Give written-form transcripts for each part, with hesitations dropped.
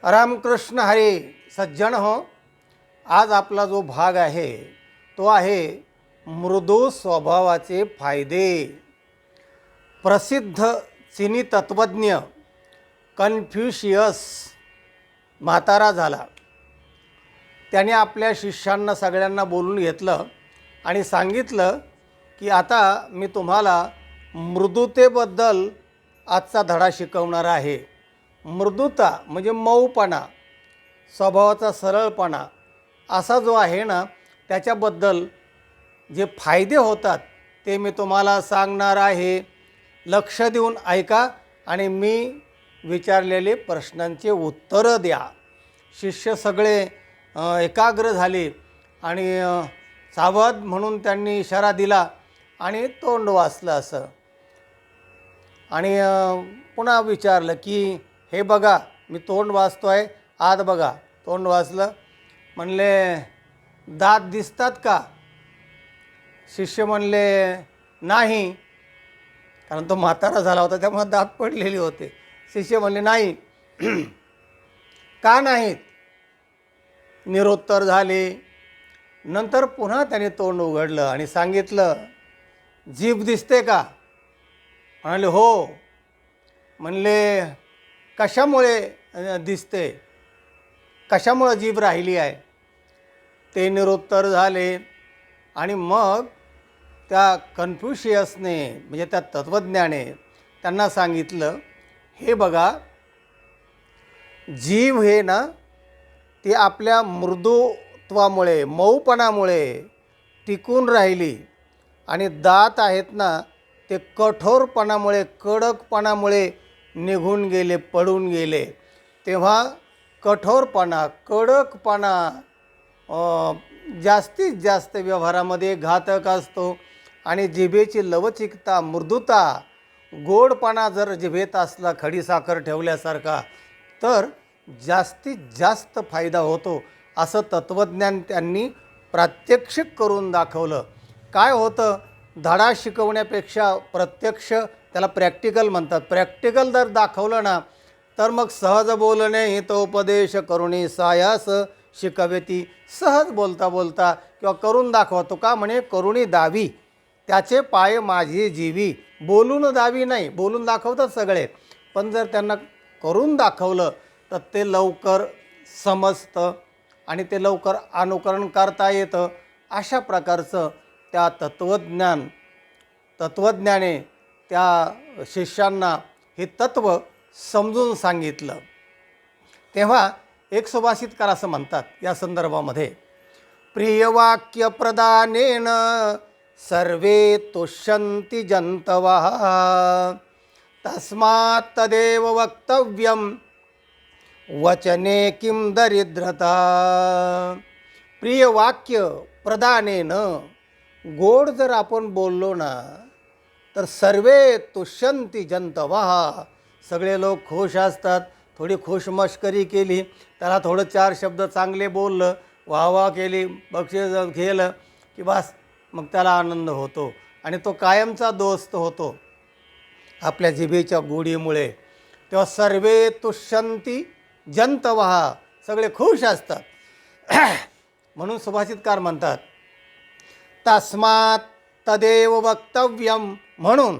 रामकृष्ण हरी सज्जन हो. आज आपला जो भाग आहे तो आहे मृदू स्वभावाचे फायदे. प्रसिद्ध चीनी तत्त्वज्ञ कन्फ्युशियस म्हातारा झाला. त्याने आपल्या शिष्यांना सगळ्यांना बोलून घेतलं आणि सांगितलं की आता मी तुम्हाला मृदुतेबद्दल आजचा धडा शिकवणार आहे. मृदुता म्हणजे मऊपणा, स्वभावाचा सरळपणा असा जो आहे ना, त्याच्याबद्दल जे फायदे होतात ते मी तुम्हाला सांगणार आहे. लक्ष देऊन ऐका आणि मी विचारलेले प्रश्नांचे उत्तरं द्या. शिष्य सगळे एकाग्र झाले आणि सावध म्हणून त्यांनी इशारा दिला आणि तोंड वाचलं असं. आणि पुन्हा विचारलं की हे बघा मी तोंड वाचतो आहे, आत बघा. तोंड वाचलं. म्हणले दात दिसतात का? शिष्य म्हणले नाही, कारण तो म्हातारा झाला होता त्यामुळे दात पडलेले होते. शिष्य म्हणले नाही. का नाहीत? निरुत्तर झाले. नंतर पुन्हा त्याने तोंड उघडलं आणि सांगितलं जीभ दिसते का? म्हणाले हो. म्हणले कशामुळे दिसते? कशामुळे जीभ राहिली आहे? ते निरुत्तर झाले. आणि मग त्या कन्फ्युशियसने म्हणजे त्या तत्त्वज्ञाने त्यांना सांगितलं हे बघा, जीभ हे ना ती आपल्या मृदुत्वामुळे मऊपणामुळे टिकून राहिली आणि दात आहेत ना ते कठोरपणामुळे कडकपणामुळे निघून गेले, पडून गेले. तेव्हा कठोरपणा कडकपणा जास्तीत जास्त व्यवहारामध्ये घातक असतो आणि जिभेची लवचिकता मृदुता गोडपणा जर जिभेत असला खडीसाखर ठेवल्यासारखा तर जास्तीत जास्त फायदा होतो असं तत्त्वज्ञान त्यांनी प्रात्यक्षिक करून दाखवलं. काय होतं, धडा शिकवण्यापेक्षा प्रत्यक्ष, त्याला प्रॅक्टिकल म्हणतात, प्रॅक्टिकल जर दाखवलं ना तर मग सहज बोलणे हितोपदेश करुणी सायास शिकवेती. सहज बोलता बोलता किंवा करून दाखवतो का म्हणे करुणी दावी त्याचे पाय माझी जीवी. बोलून दावी नाही, बोलून दाखवतात सगळे, पण जर त्यांना करून दाखवलं तर ते लवकर समजतं आणि ते लवकर अनुकरण करता येतं. अशा प्रकारचं त्या तत्त्वज्ञाने त्या शिष्यांना हे तत्त्व समजून सांगितलं. तेव्हा एक सुभाषितकार असं म्हणतात या संदर्भामध्ये, प्रियवाक्य प्रदानेन सर्वे तुष्यन्ति जंतवः तस्मात् तदेव वक्तव्यम वचने किं दरिद्रता. प्रियवाक्य प्रदानेन, गोड जर आपण बोललो ना तर सर्वे तुष्यन्ति जंतवः, सगळे लोक खुश असतात. थोडी खुशमस्करी केली, त्याला थोडं चार शब्द चांगले बोललं, वाहवा केली, बक्षीस केलं की बस मग त्याला आनंद होतो आणि तो कायमचा दोस्त होतो आपल्या जिभेच्या गोडीमुळे. तेव्हा सर्वे तुष्यन्ति जंतवः, सगळे खुश असतात. म्हणून सुभाषितकार म्हणतात तस्मात् तदेव वक्तव्यम, म्हणून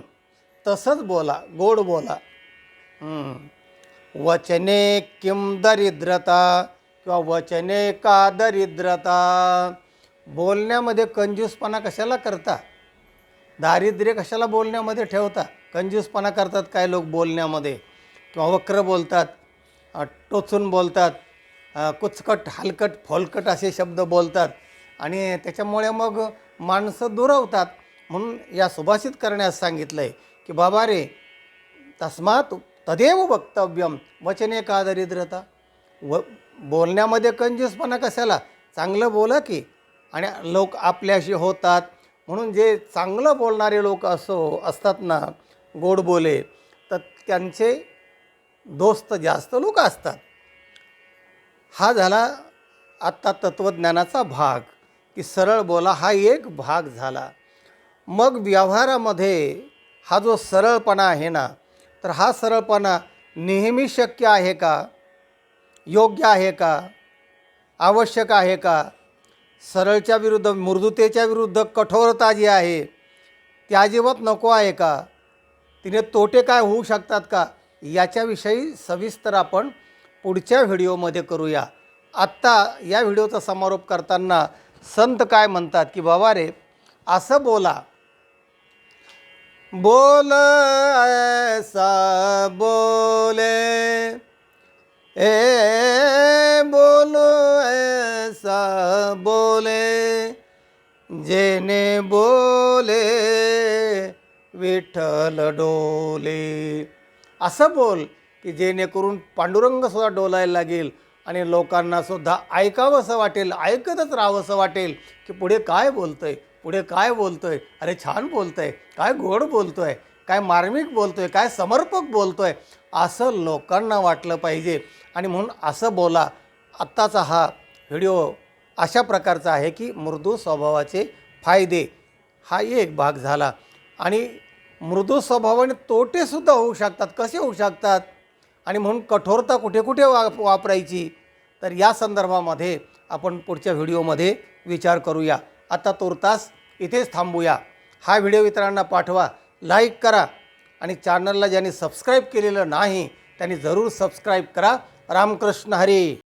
तसंच बोला, गोड बोला. वचने किं दरिद्रता किंवा वचने का दरिद्रता. बोलण्यामध्ये कंजूसपणा कशाला करता? दारिद्र्य कशाला बोलण्यामध्ये ठेवता? कंजूसपणा करतात काय लोक बोलण्यामध्ये, किंवा वक्र बोलतात, टोचून बोलतात, कुचकट हलकट फोलकट असे शब्द बोलतात आणि त्याच्यामुळे मग माणसं दुरावतात. म्हणून या सुभाषित करण्यास सांगितलं आहे की बाबा रे, तस्मात् तदेव वक्तव्यम वचने का दरिद्रता. बोलण्यामध्ये कंजूसपणा कशाला? चांगलं बोला की, आणि लोक आपल्याशी होतात. म्हणून जे चांगलं बोलणारे लोक असतात ना, गोड बोले, तर त्यांचे दोस्त जास्त लोक असतात. हा झाला आत्ता तत्त्वज्ञानाचा भाग की सरळ बोला, हा एक भाग झाला. मग व्यवहारामध्ये हा जो सरळपणा आहे ना, तर हा सरळपणा नेहमी शक्य आहे का? योग्य आहे का, आवश्यक आहे का, सरळच्या विरुद्ध मृदुतेच्या विरुद्ध कठोरता जी आहे ती अजिबात नको आहे का, तिने तोटे काय होऊ शकतात का, याच्याविषयी सविस्तर आपण पुढच्या व्हिडिओमध्ये करूया. आत्ता या व्हिडिओचा समारोप करताना संत काय म्हणतात की बाबा रे, असं बोला, बोल ऐसा बोले, बोलो ऐसा बोले, जेने बोले विठ्ठल डोले. असं बोल की जेणेकरून पांडुरंगसुद्धा डोलायला लागेल आणि लोकांनासुद्धा ऐकावंसं वाटेल, ऐकतच राहावंसं वाटेल की पुढे काय बोलतोय, पुढे काय बोलतोय, अरे छान बोलतोय, काय गोड बोलतोय, काय मार्मिक बोलतोय, काय समर्पक बोलतोय, असं लोकांना वाटलं पाहिजे. आणि म्हणून असं बोला. आत्ताचा हा व्हिडिओ अशा प्रकारचा आहे की मृदू स्वभावाचे फायदे हा एक भाग झाला. आणि मृदू स्वभावाने तोटेसुद्धा होऊ शकतात. कसे होऊ शकतात आणि म्हणून कठोरता कुठे कुठे वापरायची, तर या संदर्भामध्ये आपण पुढच्या व्हिडिओमध्ये विचार करूया. आता तुर्तास इथेच थांबूया. हा व्हिडिओ इतरांना पाठवा, लाईक करा आणि चॅनलला ज्यांनी सबस्क्राईब केलेलं नाही त्यांनी जरूर सबस्क्राईब करा. रामकृष्ण हरी.